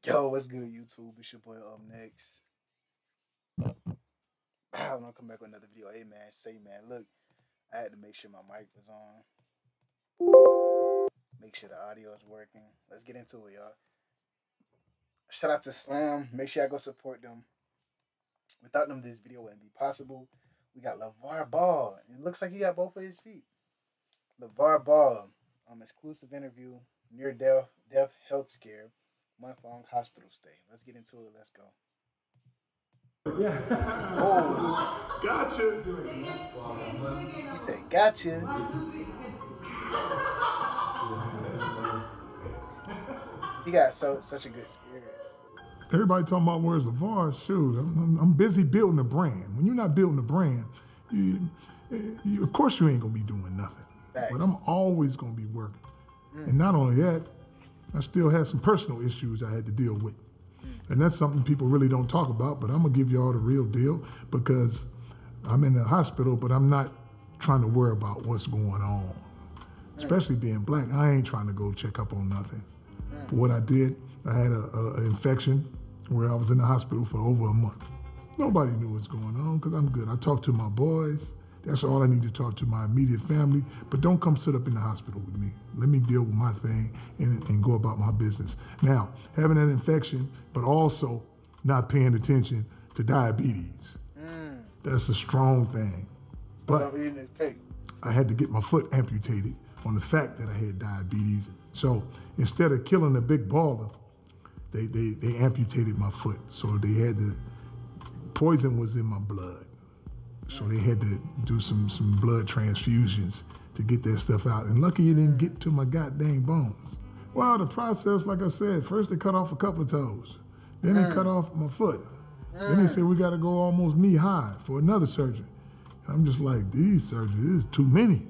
Yo, what's good, YouTube? It's your boy Up Next. I'm gonna come back with another video. Hey man, look, I had to make sure my mic was on, make sure the audio is working. Let's get into it, y'all. Shout out to Slam. Make sure I go support them. Without them, this video wouldn't be possible. We got LaVar Ball. It looks like he got both of his feet. LaVar Ball, exclusive interview, near death health scare, month-long hospital stay. Let's get into it. Let's go. Yeah. Oh, Gotcha. he said, "Gotcha." He got such a good spirit. Everybody talking about where's LaVar? Shoot, I'm busy building a brand. When you're not building a brand, of course you ain't gonna be doing nothing. Facts. But I'm always gonna be working. And not only that, I still had some personal issues I had to deal with. And that's something people really don't talk about, but I'm gonna give y'all the real deal because I'm in the hospital, but I'm not trying to worry about what's going on. Especially being black, I ain't trying to go check up on nothing. What I did, I had an infection where I was in the hospital for over a month. Nobody knew what's going on because I'm good. I talked to my boys. That's all I need to talk to my immediate family, but don't come sit up in the hospital with me. Let me deal with my thing and go about my business. Now, having an infection, but also not paying attention to diabetes. That's a strong thing. But I had to get my foot amputated on the fact that I had diabetes. So instead of killing a big baller, they amputated my foot. So they had to, poison was in my blood. So they had to do some blood transfusions to get that stuff out. And lucky it didn't get to my goddamn bones. Well, the process, like I said, first they cut off a couple of toes. Then they cut off my foot. Then they said we got to go almost knee high for another surgery. And I'm just like, these surgeries, this is too many.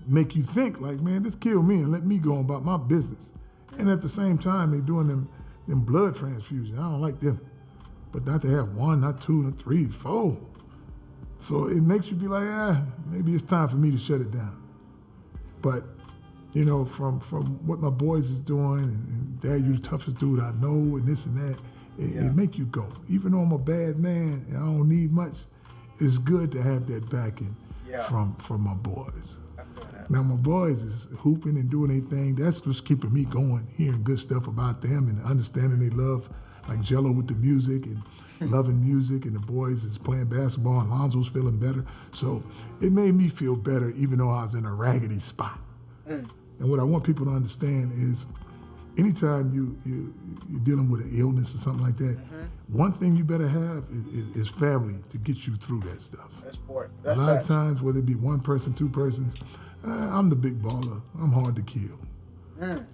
Make you think like, man, just kill me and let me go about my business. And at the same time, they doing them blood transfusions. I don't like them. But not to have one, not two, not three, four. So it makes you be like, maybe it's time for me to shut it down. But, you know, from what my boys is doing, and Dad, you the toughest dude I know, and this and that, it make you go. Even though I'm a bad man and I don't need much, it's good to have that backing from my boys. Now my boys is hooping and doing their thing. That's what's keeping me going, hearing good stuff about them and understanding they love, like Jello with the music and loving music, and the boys is playing basketball and Lonzo's feeling better. So it made me feel better even though I was in a raggedy spot. And what I want people to understand is anytime you're dealing with an illness or something like that, one thing you better have is family to get you through that stuff. A lot of times, whether it be one person, two persons, I'm the big baller. I'm hard to kill.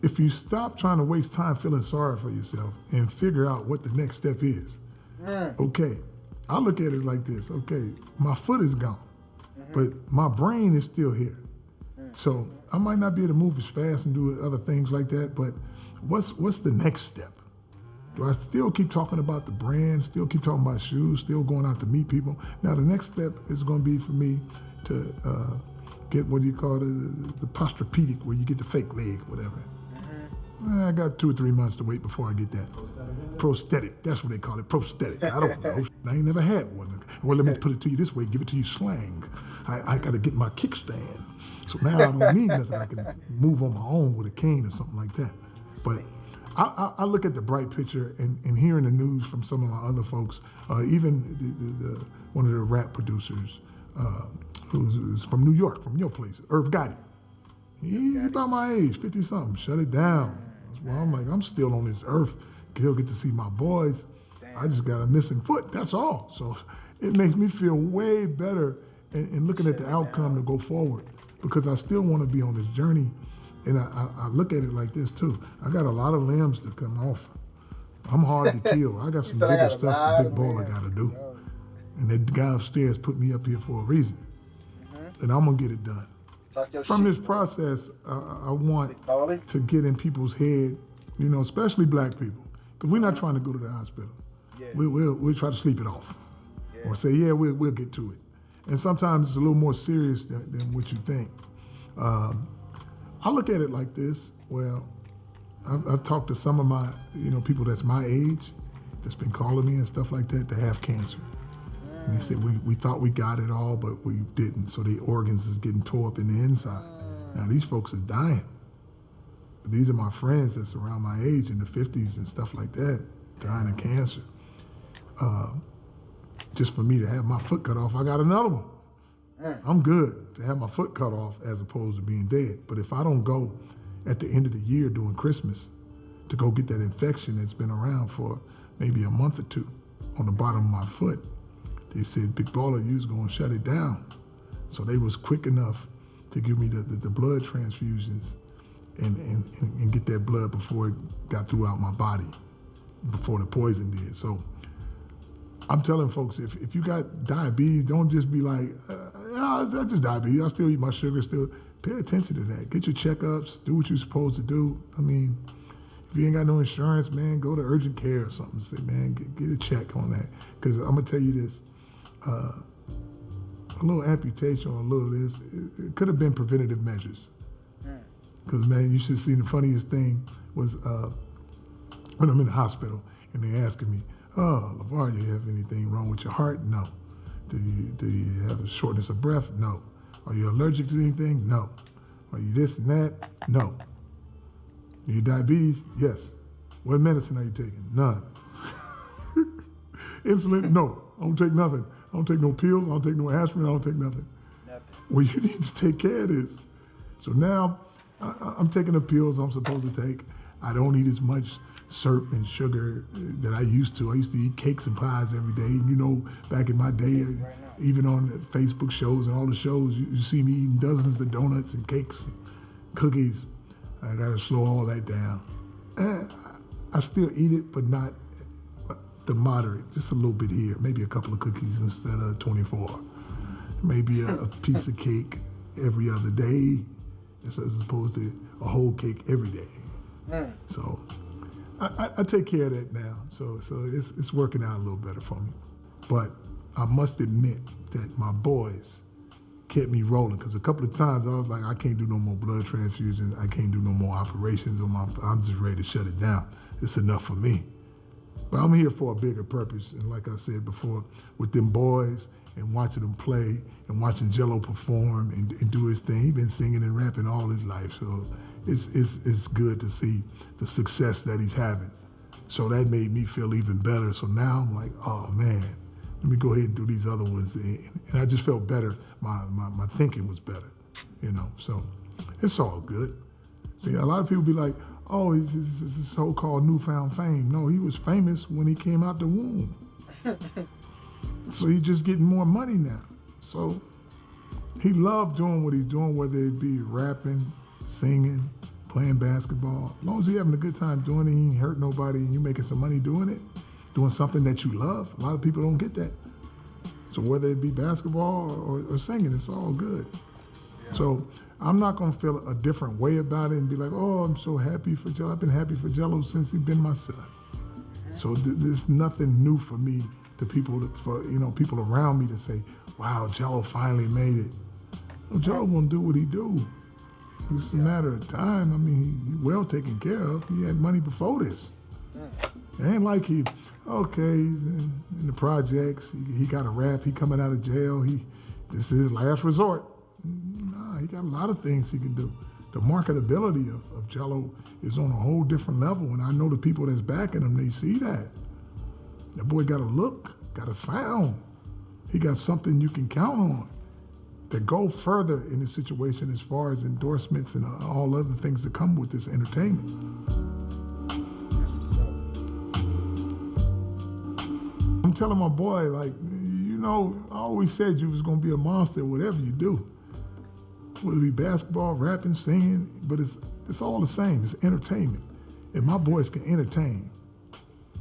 If you stop trying to waste time feeling sorry for yourself and figure out what the next step is, okay, I look at it like this. Okay, my foot is gone, but my brain is still here. So I might not be able to move as fast and do other things like that, but what's the next step? Do I still keep talking about the brand, still keep talking about shoes, still going out to meet people? Now the next step is going to be for me to get what do you call the posturepedic, where you get the fake leg, whatever. I got 2 or 3 months to wait before I get that. Prosthetic, that's what they call it, prosthetic. I don't know, I ain't never had one. Well, let me put it to you this way, give it to you slang. I got to get my kickstand. So now I don't need nothing, I can move on my own with a cane or something like that. But I look at the bright picture and hearing the news from some of my other folks, even one of the rap producers, who's from New York, from your place, Irv Gotti. He's about my age, 50-something, shut it down. Well, I'm like, I'm still on this earth. He'll get to see my boys. I just got a missing foot, that's all. So it makes me feel way better in looking at the outcome to go forward, because I still want to be on this journey. And I look at it like this too. I got a lot of limbs to come off. I'm hard to kill. I got some bigger stuff the big baller got to do. And that guy upstairs put me up here for a reason. And I'm going to get it done. From this process, I want to get in people's head, you know, especially black people, because we're not trying to go to the hospital. We'll try to sleep it off. Or say, yeah, we'll get to it. And sometimes it's a little more serious than what you think. I look at it like this. Well, I've talked to some of my, people that's my age that's been calling me and stuff like that have cancer. And they said, we thought we got it all, but we didn't. So the organs is getting tore up in the inside. Now these folks is dying. But these are my friends that's around my age in the 50s and stuff like that, dying of cancer. Just for me to have my foot cut off, I got another one. I'm good to have my foot cut off as opposed to being dead. But if I don't go at the end of the year during Christmas to go get that infection that's been around for maybe a month or two on the bottom of my foot, they said, Big Baller, you was gonna shut it down. So they was quick enough to give me the blood transfusions and get that blood before it got throughout my body, before the poison did. So I'm telling folks, if you got diabetes, don't just be like, it's just diabetes. I still eat my sugar, still. Pay attention to that. Get your checkups, do what you're supposed to do. I mean, if you ain't got no insurance, man, go to urgent care or something. Say, man, get a check on that. Because I'm going to tell you this, a little amputation or a little this, it could have been preventative measures. Because, man, you should see the funniest thing was when I'm in the hospital and they asking me, oh, LaVar, you have anything wrong with your heart? No. Do you have a shortness of breath? No. Are you allergic to anything? No. Are you this and that? No. Are you diabetes? Yes. What medicine are you taking? None. Insulin? No. I don't take nothing. I don't take no pills. I don't take no aspirin. I don't take nothing. Well, you need to take care of this. So now I'm taking the pills I'm supposed to take. I don't eat as much syrup and sugar that I used to. I used to eat cakes and pies every day. You know, back in my day, even on Facebook shows and all the shows, you see me eating dozens of donuts and cakes and cookies. I got to slow all that down. I still eat it, but not the moderate, just a little bit here. Maybe a couple of cookies instead of 24. Maybe a piece of cake every other day, just as opposed to a whole cake every day. So I take care of that now. So it's working out a little better for me. But I must admit that my boys kept me rolling, because a couple of times I was like, I can't do no more blood transfusions. I can't do no more operations I'm just ready to shut it down. It's enough for me. But I'm here for a bigger purpose. And like I said before, with them boys and watching them play and watching Jello perform and do his thing. He's been singing and rapping all his life. So it's good to see the success that he's having. So that made me feel even better. So now I'm like, oh man, let me go ahead and do these other ones. And I just felt better. My thinking was better, so it's all good. See, a lot of people be like, oh, he's so-called newfound fame. No, he was famous when he came out the womb. So he's just getting more money now. So he loved doing what he's doing, whether it be rapping, singing, playing basketball. As long as he's having a good time doing it, he ain't hurt nobody, and you making some money doing it, doing something that you love. A lot of people don't get that. So whether it be basketball or singing, it's all good. Yeah. So I'm not gonna feel a different way about it and be like, oh, I'm so happy for Jello. I've been happy for Jello since he's been my son. So there's nothing new for me to people, people around me to say, wow, Jello finally made it. Well, Jello gonna do what he do. It's a matter of time. I mean, he's well taken care of. He had money before this. It ain't like he's in the projects. He got a rap. He coming out of jail. This is his last resort. Nah, he got a lot of things he can do. The marketability of Jello is on a whole different level, and I know the people that's backing him, they see that. That boy got a look, got a sound. He got something you can count on to go further in this situation as far as endorsements and all other things that come with this entertainment. That's what's up. I'm telling my boy, like, I always said you was gonna be a monster, whatever you do. Whether it be basketball, rapping, singing, but it's all the same, it's entertainment. If my boys can entertain,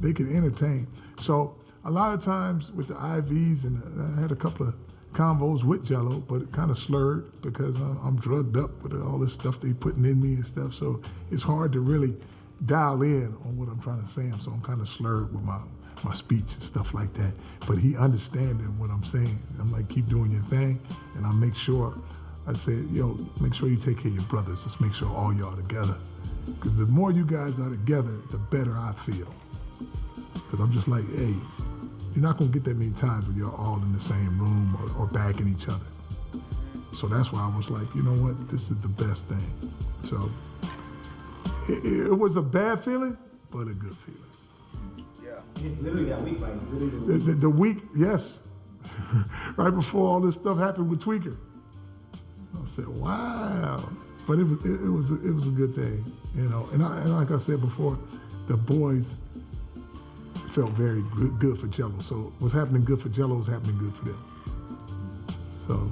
they can entertain. So a lot of times with the IVs, and I had a couple of convos with Jello, but it kind of slurred because I'm drugged up with all this stuff they putting in me and stuff. So it's hard to really dial in on what I'm trying to say. So I'm kind of slurred with my speech and stuff like that. But he understanding what I'm saying. I'm like, keep doing your thing, and I'll make sure I said, yo, make sure you take care of your brothers. Let's make sure all y'all together. Because the more you guys are together, the better I feel. Because I'm just like, hey, you're not going to get that many times when you're all in the same room or backing each other. So that's why I was like, you know what, this is the best thing. So it was a bad feeling, but a good feeling. Yeah. It's literally that week, right? It's literally The week, yes. Right before all this stuff happened with Tweaker. I said, wow. But it was a good thing, you know. And like I said before, the boys felt very good for Jello. So what's happening good for Jello is happening good for them. So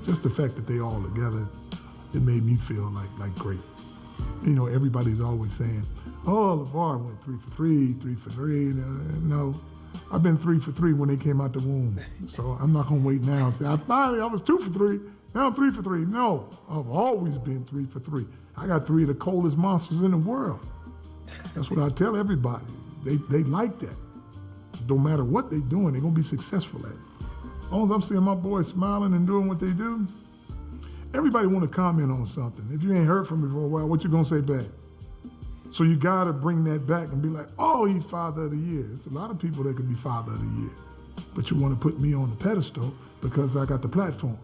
just the fact that they all together, it made me feel like great. You know, everybody's always saying, oh, LaVar went 3 for 3, 3 for 3. No, I've been 3 for 3 when they came out the womb. So I'm not gonna wait now and say, I was 2 for 3, now I'm 3 for 3. No, I've always been 3 for 3. I got 3 of the coldest monsters in the world. That's what I tell everybody. They like that. No matter what they're doing, they're gonna be successful at it. As long as I'm seeing my boys smiling and doing what they do, everybody want to comment on something. If you ain't heard from me for a while, what you gonna say back? So you gotta bring that back and be like, oh, he's Father of the Year. There's a lot of people that could be Father of the Year, but you want to put me on the pedestal because I got the platform.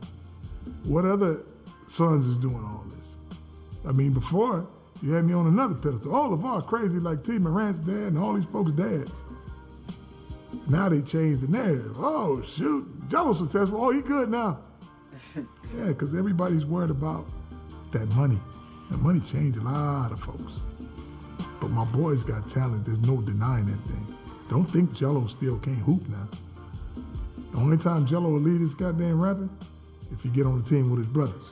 What other sons is doing all this? I mean, before, you had me on another pedestal. Oh, LaVar crazy like T. Morant's dad and all these folks' dads. Now they changed the narrative. Oh, shoot, Jello's successful. Oh, he good now. Yeah, because everybody's worried about that money. That money changed a lot of folks. But my boys got talent. There's no denying that thing. Don't think Jello still can't hoop now. The only time Jello will lead his goddamn rapping, if you get on the team with his brothers.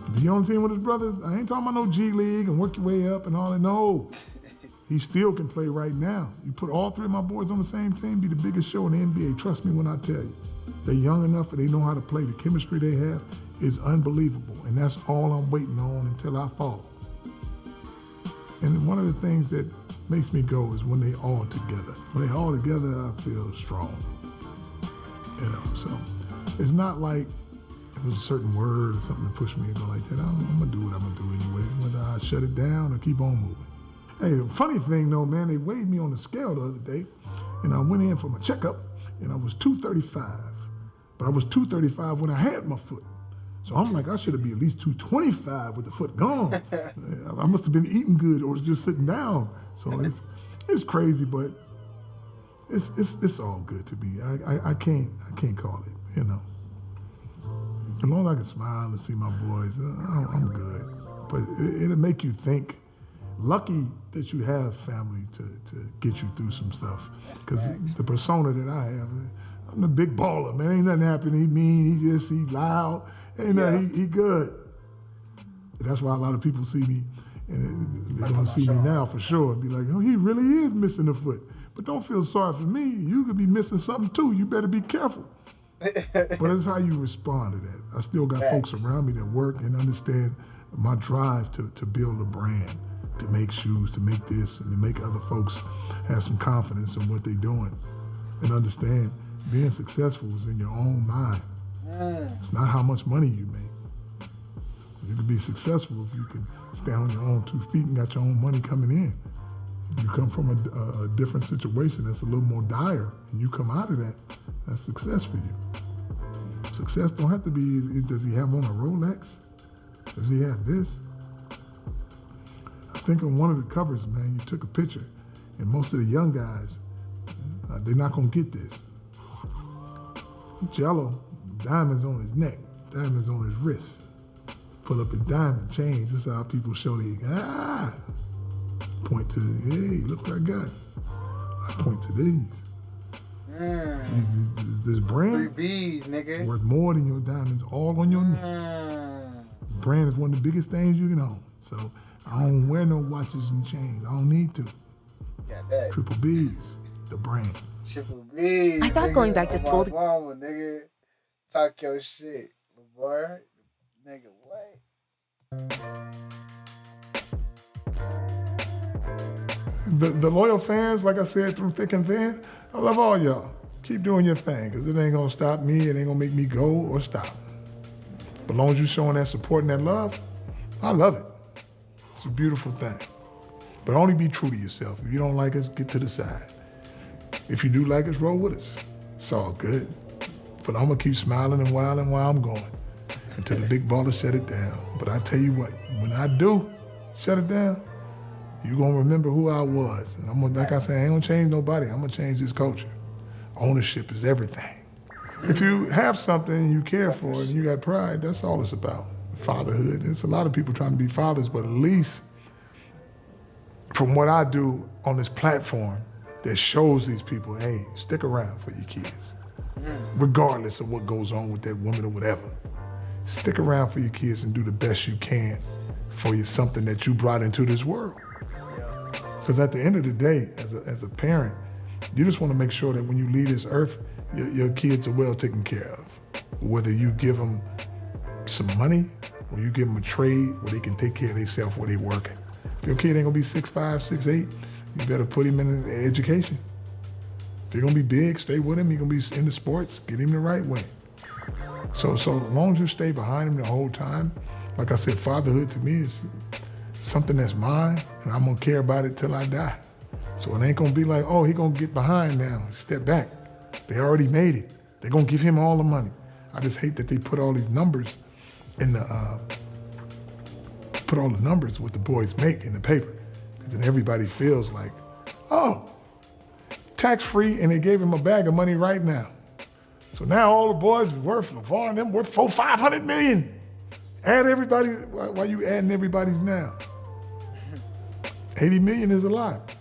If you get on the team with his brothers, I ain't talking about no G League and work your way up and all that. No. He still can play right now. You put all 3 of my boys on the same team, be the biggest show in the NBA. Trust me when I tell you. They're young enough and they know how to play. The chemistry they have is unbelievable. And that's all I'm waiting on until I fall. And one of the things that makes me go is when they all together. When they all together, I feel strong. You know, so it's not like it was a certain word or something to push me to go like that. I'm gonna do what I'm gonna do anyway, whether I shut it down or keep on moving. Hey, the funny thing though, man, they weighed me on the scale the other day, and I went in for my checkup, and I was 235. But I was 235 when I had my foot. So I'm like, I should have been at least 225 with the foot gone. I must have been eating good or just sitting down. So it's crazy, but it's all good to me. I can't call it, you know. As long as I can smile and see my boys, I'm good. But it'll make you think. Lucky that you have family to get you through some stuff. Because the persona that I have, I'm the big baller, man. Ain't nothing happening. He mean, he loud. Ain't nothing, he good. That's why a lot of people see me, and they're gonna see me now for sure and be like, oh, he really is missing a foot. But don't feel sorry for me. You could be missing something too. You better be careful. But it's how you respond to that. I still got folks around me that work and understand my drive to build a brand, to make shoes, to make this, and to make other folks have some confidence in what they're doing and understand being successful is in your own mind. It's not how much money you make. You can be successful if you can stand on your own 2 feet and got your own money coming in. You come from a different situation that's a little more dire, and you come out of that, that's success for you. Success don't have to be, does he have on a Rolex? Does he have this? I think on one of the covers, man, you took a picture, and most of the young guys, they're not gonna get this. Jello, diamonds on his neck, diamonds on his wrist. Pull up his diamond chains. This is how people show point to, hey, look what I got. I point to these. This brand 3 Bs, nigga. worth more than your diamonds all on your neck. Brand is one of the biggest things you can own. So I don't wear no watches and chains. I don't need to. Got that. Triple B's, the brand. Triple B's. I thought going back to school. Mama, nigga. Talk your shit, LaVar. Nigga, what? The loyal fans, like I said, through thick and thin, I love all y'all. Keep doing your thing, because it ain't gonna stop me, it ain't gonna make me go or stop. But as long as you're showing that support and that love, I love it. It's a beautiful thing. But only be true to yourself. If you don't like us, get to the side. If you do like us, roll with us. It's all good. But I'm gonna keep smiling and wilding while I'm going until the big baller shut it down. But I tell you what, when I do shut it down, you're gonna remember who I was. And I'm gonna, like I said, I ain't gonna change nobody. I'm gonna change this culture. Ownership is everything. If you have something and you care for it and you got pride, that's all it's about. Fatherhood. There's a lot of people trying to be fathers, but at least from what I do on this platform that shows these people, hey, stick around for your kids. Regardless of what goes on with that woman or whatever. Stick around for your kids and do the best you can for you, something that you brought into this world. Because at the end of the day, as a parent, you just want to make sure that when you leave this earth, your kids are well taken care of. Whether you give them some money or you give them a trade where they can take care of themselves where they're working. If your kid ain't gonna be 6'5", 6'8", you better put him in education. If you're gonna be big, stay with him. You're gonna be into sports, get him the right way. So as long as you stay behind him the whole time, like I said, fatherhood to me is something that's mine, and I'm gonna care about it till I die. So it ain't gonna be like, oh, he gonna get behind now, step back. They already made it. They're gonna give him all the money. I just hate that they put all these numbers in the, what the boys make in the paper. Because then everybody feels like, oh, tax-free, and they gave him a bag of money right now. So now all the boys worth, LaVar and them worth $500 million. Add everybody, why you adding everybody's now? 80 million is a lot.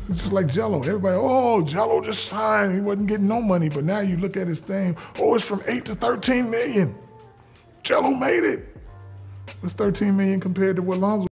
It's just like Jello. Everybody, oh, Jello just signed. He wasn't getting no money, but now you look at his thing, oh, it's from 8 to 13 million. Jello made it. What's 13 million compared to what Lonzo